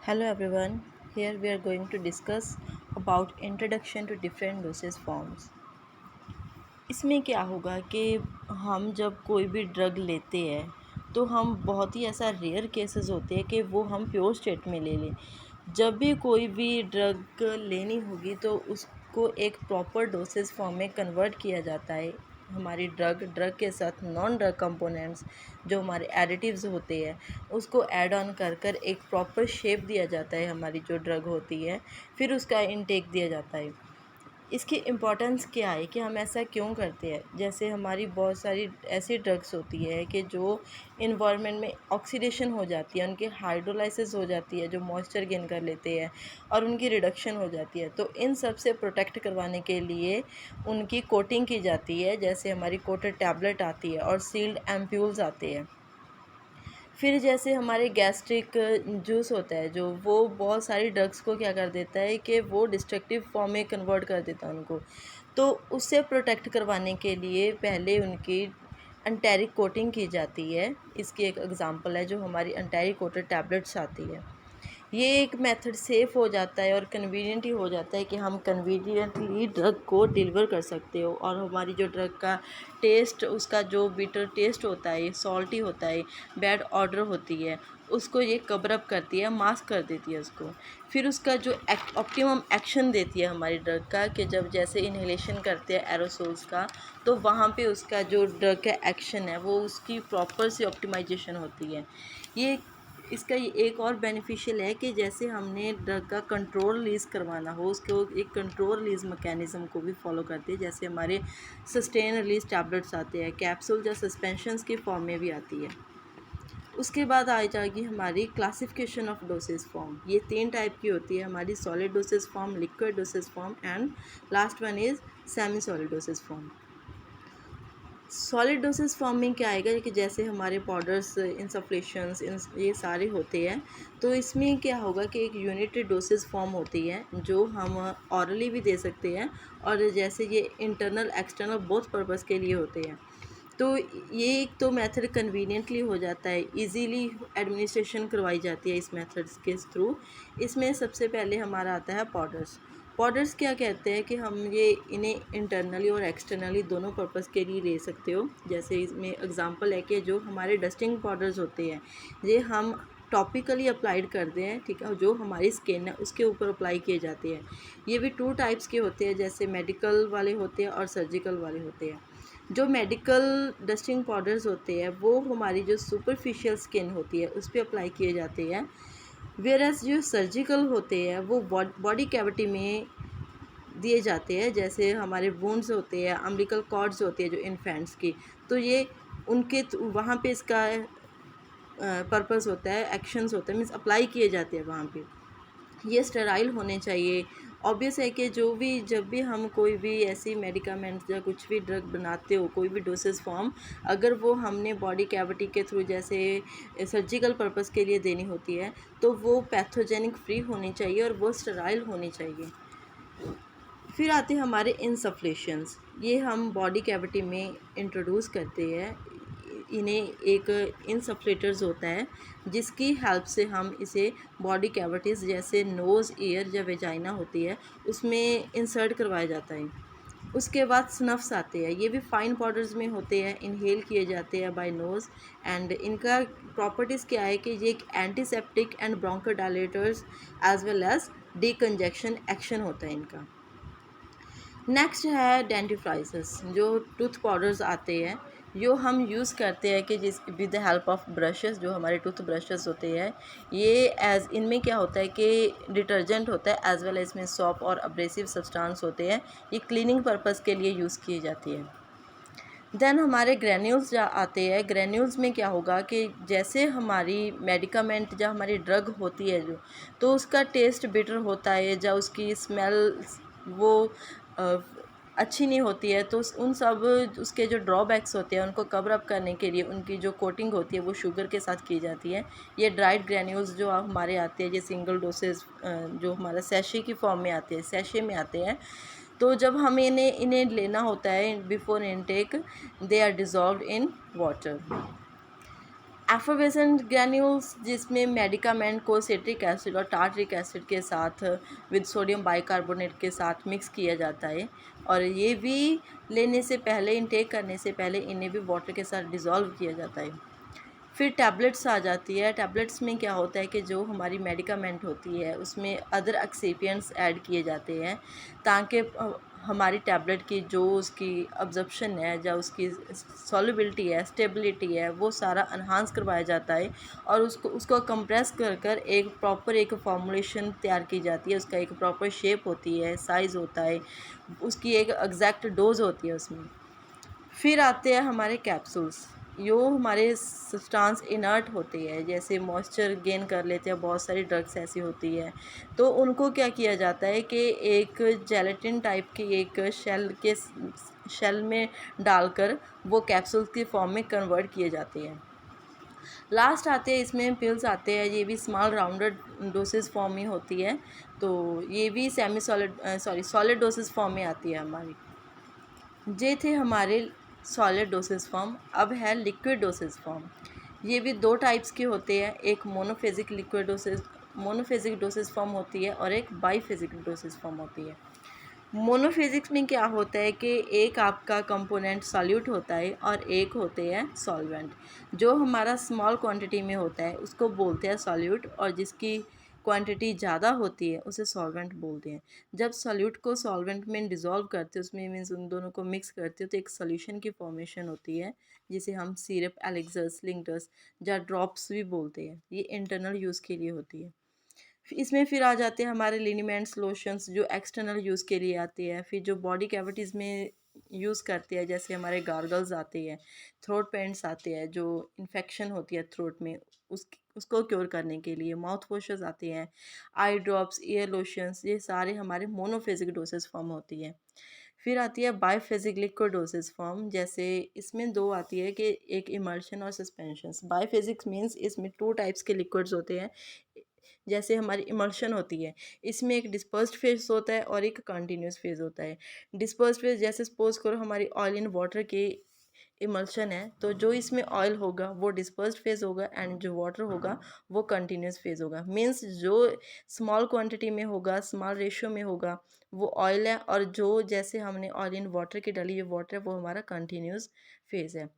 Hello everyone, here we are going to discuss about introduction to different dosage forms. इसमें क्या होगा कि हम जब कोई भी ड्रग लेते हैं तो हम बहुत ही ऐसा रेयर केसेस होते हैं कि वो हम प्योर स्टेट में ले लें। जब भी कोई भी ड्रग लेनी होगी तो उसको एक प्रॉपर डोसेज फॉर्म में कन्वर्ट किया जाता है। हमारी ड्रग के साथ नॉन ड्रग कंपोनेंट्स जो हमारे एडिटिव्स होते हैं उसको ऐड ऑन कर कर एक प्रॉपर शेप दिया जाता है हमारी जो ड्रग होती है, फिर उसका इनटेक दिया जाता है। इसकी इम्पोर्टेंस क्या है कि हम ऐसा क्यों करते हैं। जैसे हमारी बहुत सारी ऐसी ड्रग्स होती है कि जो इन्वायरमेंट में ऑक्सीडेशन हो जाती है, उनकी हाइड्रोलाइसिस हो जाती है, जो मॉइस्चर गेन कर लेते हैं और उनकी रिडक्शन हो जाती है। तो इन सब से प्रोटेक्ट करवाने के लिए उनकी कोटिंग की जाती है। जैसे हमारी कोटेड टैबलेट आती है और सील्ड एम्प्यूल्स आते हैं। फिर जैसे हमारे गैस्ट्रिक जूस होता है जो वो बहुत सारी ड्रग्स को क्या कर देता है कि वो डिस्ट्रक्टिव फॉर्म में कन्वर्ट कर देता है उनको। तो उससे प्रोटेक्ट करवाने के लिए पहले उनकी एंटेरिक कोटिंग की जाती है। इसकी एक एग्जांपल है जो हमारी एंटेरिक कोटेड टैबलेट्स आती है। ये एक मेथड सेफ़ हो जाता है और कन्वीनियंट ही हो जाता है कि हम कन्वीनियंटली ड्रग को डिलीवर कर सकते हो। और हमारी जो ड्रग का टेस्ट, उसका जो बिटर टेस्ट होता है, सॉल्टी होता है, बैड ऑर्डर होती है, उसको ये कवर अप करती है, मास्क कर देती है उसको। फिर उसका जो ऑप्टिमम एक्शन देती है हमारी ड्रग का, कि जब जैसे इन्हेलेशन करते हैं एरोसोल्स का, तो वहाँ पे उसका जो ड्रग का एक्शन है वो उसकी प्रॉपर से ऑप्टिमाइजेशन होती है। ये इसका ये एक और बेनिफिशियल है कि जैसे हमने ड्रग का कंट्रोल रिलीज़ करवाना हो, उसके वो एक कंट्रोल रिलीज़ मैकेनिज़्म को भी फॉलो करते हैं। जैसे हमारे सस्टेन रिलीज़ टैबलेट्स आते हैं, कैप्सूल या सस्पेंशंस की फॉर्म में भी आती है। उसके बाद आ जाएगी हमारी क्लासिफिकेशन ऑफ डोसेज फॉर्म। ये 3 टाइप की होती है हमारी: solid dosage form, liquid dosage form and last one is semi solid dosage form. Solid dosage form में क्या आएगा कि जैसे हमारे पाउडर्स, इंसफ्लेशंस, ये सारे होते हैं। तो इसमें क्या होगा कि एक यूनिटेड डोसेज फॉर्म होती है जो हम ऑरली भी दे सकते हैं, और जैसे ये इंटरनल एक्सटर्नल बोथ पर्पज़ के लिए होते हैं। तो ये एक तो मेथड कन्वीनियंटली हो जाता है, इजीली एडमिनिस्ट्रेशन करवाई जाती है इस मेथड्स के थ्रू। इसमें सबसे पहले हमारा आता है पाउडर्स। पाउडर्स क्या कहते हैं कि हम ये इन्हें इंटरनली और एक्सटर्नली दोनों पर्पज़ के लिए ले सकते हो। जैसे इसमें एग्जांपल है कि जो हमारे डस्टिंग पाउडर्स होते हैं ये हम टॉपिकली अप्लाइड करते हैं, ठीक है, और जो हमारी स्किन है उसके ऊपर अप्लाई किए जाते हैं। ये भी 2 टाइप्स के होते हैं, जैसे मेडिकल वाले होते हैं और सर्जिकल वाले होते हैं। जो मेडिकल डस्टिंग पाउडर्स होते हैं वो हमारी जो सुपरफिशियल स्किन होती है उस पर अप्लाई किए जाते हैं, वेयरएज जो सर्जिकल होते हैं वो बॉडी कैविटी में दिए जाते हैं। जैसे हमारे वुंड्स होते हैं, अम्बिलिकल कॉर्ड्स होती है जो इन्फेंट्स की, तो ये उनके वहाँ पे इसका पर्पस होता है, एक्शंस होते हैं, मीन्स अप्लाई किए जाते हैं वहाँ पे। ये स्टेराइल होने चाहिए। ऑब्वियस है कि जब भी हम कोई भी ऐसी मेडिकामेंट्स या कुछ भी ड्रग बनाते हो, कोई भी डोसेज फॉर्म, अगर वो हमने बॉडी कैविटी के थ्रू जैसे सर्जिकल पर्पस के लिए देनी होती है तो वो पैथोजेनिक फ्री होनी चाहिए और वो स्टेराइल होनी चाहिए। फिर आते हैं हमारे इंसफ्लेशंस। ये हम बॉडी कैविटी में इंट्रोड्यूस करते हैं। इन्हें एक इंसफ्लेटर्स होता है जिसकी हेल्प से हम इसे बॉडी कैविटीज़ जैसे नोज़, ईयर या वेजाइना होती है उसमें इंसर्ट करवाया जाता है। उसके बाद स्नफ्स आते हैं। ये भी फाइन पाउडर्स में होते हैं, इनहेल किए जाते हैं बाय नोज़। एंड इनका प्रॉपर्टीज़ क्या है कि ये एक antiseptic and bronchodilators as well as decongestion action होता है इनका। नेक्स्ट है डेंटिफ्राइसेस, जो टूथ पाउडर्स आते हैं, जो हम यूज़ करते हैं कि जिस with the help of brushes, जो हमारे टूथ ब्रशेस होते हैं, ये एज इनमें क्या होता है कि डिटर्जेंट होता है एज वेल एज इसमें सॉप और अब्रेसिव सब्सटेंस होते हैं। ये क्लीनिंग पर्पज़ के लिए यूज़ की जाती है। देन हमारे ग्रैन्यूल्स आते हैं। ग्रैन्यूल्स में क्या होगा कि जैसे हमारी मेडिकामेंट या हमारी ड्रग होती है जो, तो उसका टेस्ट बिटर होता है या उसकी स्मेल वो अच्छी नहीं होती है, तो उन सब उसके जो ड्रॉबैक्स होते हैं उनको कवर अप करने के लिए उनकी जो कोटिंग होती है वो शुगर के साथ की जाती है। ये ड्राइड ग्रैन्यूल्स जो हमारे आते हैं, ये सिंगल डोसेज जो हमारा सैशे की फॉर्म में आते हैं, सैशे में आते हैं। तो जब हमें इन्हें लेना होता है before intake, they are dissolved in water. Effervescent granules जिसमें मेडिकामेंट को सिट्रिक एसिड और टार्ट्रिक एसिड के साथ विद सोडियम बाइकार्बोनेट के साथ मिक्स किया जाता है, और ये भी लेने से पहले, इनटेक करने से पहले इन्हें भी वाटर के साथ डिज़ोल्व किया जाता है। फिर टैबलेट्स आ जाती है। टैबलेट्स में क्या होता है कि जो हमारी मेडिकामेंट होती है उसमें अदर एक्सिपिएंट्स ऐड किए जाते हैं, ताकि हमारी टैबलेट की जो उसकी अब्जॉर्प्शन है, या उसकी सॉल्युबिलिटी है, स्टेबिलिटी है, वो सारा एनहांस करवाया जाता है, और उसको उसको कंप्रेस कर कर एक प्रॉपर एक फॉर्मुलेशन तैयार की जाती है। उसका एक प्रॉपर शेप होती है, साइज़ होता है, उसकी एक एग्जैक्ट डोज होती है उसमें। फिर आते हैं हमारे कैप्सूल्स। यो हमारे सब्सटेंस इनर्ट होती है, जैसे मॉइस्चर गेन कर लेते हैं, बहुत सारी ड्रग्स ऐसी होती है, तो उनको क्या किया जाता है कि एक जेलेटिन टाइप की एक शेल में डालकर वो कैप्सूल की फॉर्म में कन्वर्ट किए जाते हैं। लास्ट आते हैं इसमें पिल्स आते हैं, ये भी स्मॉल राउंडेड डोसेस फॉर्म में होती है, तो ये भी semi solid solid doses form में आती है हमारी। ये थे हमारे सॉलिड डोसेस फॉर्म। अब है लिक्विड डोसेस फॉर्म। ये भी दो टाइप्स के होते हैं, एक मोनोफेजिक डोसेस फॉर्म होती है और एक बाईफेजिक डोसेस फॉर्म होती है। मोनोफेजिक्स में क्या होता है कि एक आपका कंपोनेंट सॉल्यूट होता है और एक होते हैं सॉल्वेंट। जो हमारा स्मॉल क्वांटिटी में होता है उसको बोलते हैं सॉल्यूट, और जिसकी क्वांटिटी ज़्यादा होती है उसे सॉल्वेंट बोलते हैं। जब सॉल्यूट को सॉल्वेंट में डिज़ोल्व करते हैं, उसमें मीन्स उन दोनों को मिक्स करते हो, तो एक सॉल्यूशन की फॉर्मेशन होती है, जिसे हम सिरप, एलिक्सर्स, स्लिंगर्स या ड्रॉप्स भी बोलते हैं। ये इंटरनल यूज़ के लिए होती है। इसमें फिर आ जाते हैं हमारे लिनीमेंट्स, लोशंस, जो एक्सटर्नल यूज़ के लिए आती है। फिर जो बॉडी कैविटीज़ में यूज़ करते हैं, जैसे हमारे गार्गल्स आते हैं, थ्रोट पेंट्स आते हैं, जो इन्फेक्शन होती है थ्रोट में उसको क्योर करने के लिए, माउथ वॉशेस आते हैं, आई ड्रॉप्स, ईयर लोशंस, ये सारे हमारे मोनोफेजिक डोसेस फॉर्म होती है। फिर आती है बाईफेजिक लिक्विड डोसेस फॉर्म, जैसे इसमें दो आती है कि एक इमल्शन और सस्पेंशंस। बाईफेजिक्स मीन्स इसमें टू टाइप्स के लिक्विड्स होते हैं। जैसे हमारी इमल्शन होती है, इसमें एक डिस्पर्स्ड फेज होता है और एक कंटिन्यूस फेज होता है। डिस्पर्स्ड फेज जैसे सपोज करो हमारी ऑयल इन वाटर की इमल्शन है, तो जो इसमें ऑयल होगा वो डिस्पर्स्ड फेज होगा, एंड जो वाटर होगा वो कंटिन्यूस फेज होगा। मीन्स जो स्मॉल क्वांटिटी में होगा, स्मॉल रेशियो में होगा, वो ऑयल है, और जो जैसे हमने ऑयल इन वाटर की डाली, ये वाटर है, वो हमारा कंटिन्यूस फेज है।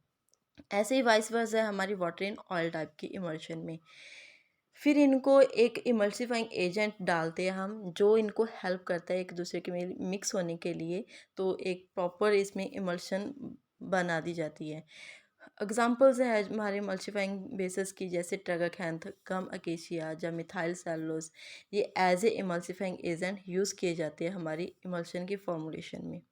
ऐसे ही वाइस वर्सा है हमारी वाटर इन ऑयल टाइप की इमल्शन में। फिर इनको एक इमल्सिफाइंग एजेंट डालते हैं हम, जो इनको हेल्प करता है एक दूसरे के में मिक्स होने के लिए, तो एक प्रॉपर इसमें इमल्शन बना दी जाती है। एग्जांपल्स है हमारे इमल्सिफाइंग बेसिस की, जैसे ट्रागाकैंथ, गम अकेशिया या मिथाइल सेलुलोज, ये as a emulsifying agent use किए जाते हैं हमारी इमल्शन की फॉर्मुलेशन में।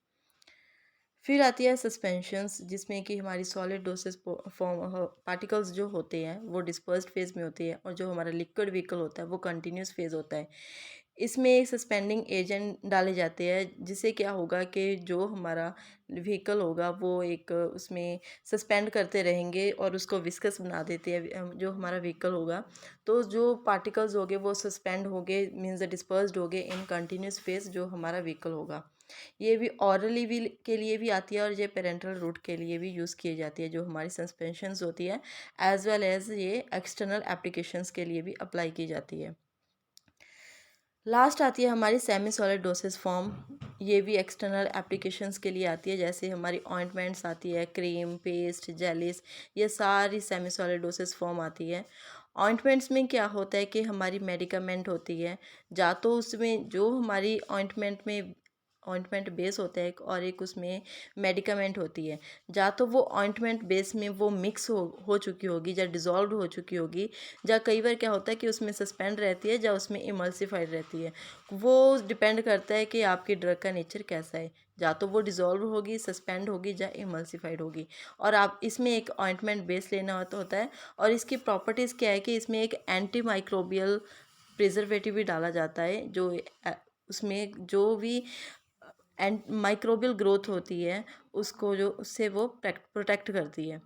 फिर आती है सस्पेंशंस, जिसमें कि हमारी सॉलिड डोसेस फॉर्म पार्टिकल्स जो होते हैं वो डिस्पर्स्ड फेज में होती है, और जो हमारा लिक्विड व्हीकल होता है वो कंटिन्यूस फेज होता है। इसमें एक सस्पेंडिंग एजेंट डाले जाते हैं, जिससे क्या होगा कि जो हमारा व्हीकल होगा वो एक उसमें सस्पेंड करते रहेंगे और उसको विस्कस बना देते हैं, जो हमारा व्हीकल होगा। तो जो पार्टिकल्स होंगे वो सस्पेंड होंगे, मीन्स डिस्पर्स्ड होंगे इन कंटिन्यूस फेज जो हमारा व्हीकल होगा। ये भी ऑरली भी के लिए भी आती है, और ये पेरेंटल रूट के लिए भी यूज़ की जाती है, जो हमारी सस्पेंशंस होती है, एज वेल एज ये एक्सटर्नल एप्लीकेशंस के लिए भी अप्लाई की जाती है। लास्ट आती है हमारी सेमी सॉलिड डोसेस फॉर्म। ये भी एक्सटर्नल एप्लीकेशंस के लिए आती है, जैसे हमारी ऑइंटमेंट्स आती है, क्रीम, पेस्ट, जेलिस, ये सारी सेमी सॉलिड डोसेस फॉर्म आती है। ऑइंटमेंट्स में क्या होता है कि हमारी मेडिकामेंट होती है, या तो उसमें जो हमारी ऑइंटमेंट बेस होता है एक, और एक उसमें मेडिकामेंट होती है, या तो वो ऑइंटमेंट बेस में वो मिक्स हो चुकी होगी, या डिज़ोल्व हो चुकी होगी, या कई बार क्या होता है कि उसमें सस्पेंड रहती है, या उसमें इमल्सिफाइड रहती है। वो डिपेंड करता है कि आपकी ड्रग का नेचर कैसा है, या तो वो डिज़ोल्व होगी, सस्पेंड होगी, या इमल्सिफाइड होगी। और आप इसमें एक ऑइंटमेंट बेस लेना होता है, और इसकी प्रॉपर्टीज़ क्या है कि इसमें एक एंटी माइक्रोबियल प्रिजर्वेटिव भी डाला जाता है, जो उसमें जो भी एंड माइक्रोबियल ग्रोथ होती है उसको, जो उससे वो प्रोटेक्ट करती है।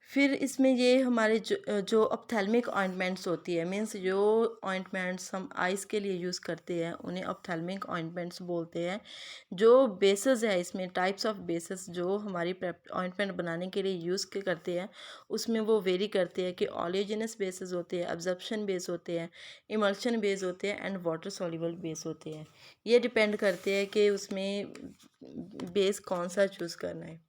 फिर इसमें ये हमारे जो ऑप्थेल्मिक ऑइंटमेंट्स होती है, मीन्स जो ऑइंटमेंट्स हम आइज़ के लिए यूज़ करते हैं उन्हें ऑप्थेल्मिक ऑइंटमेंट्स बोलते हैं। जो बेसेस है इसमें, टाइप्स ऑफ बेसेस जो हमारी ऑइंटमेंट बनाने के लिए यूज़ करते हैं, उसमें वो वेरी करते हैं कि ऑलियोजिनस बेसेस होते हैं, एब्जॉर्प्शन बेस होते हैं, इमल्शन बेस होते हैं एंड वाटर सॉल्युबल बेस होते हैं। ये डिपेंड करते हैं कि उसमें बेस कौन सा चूज़ करना है।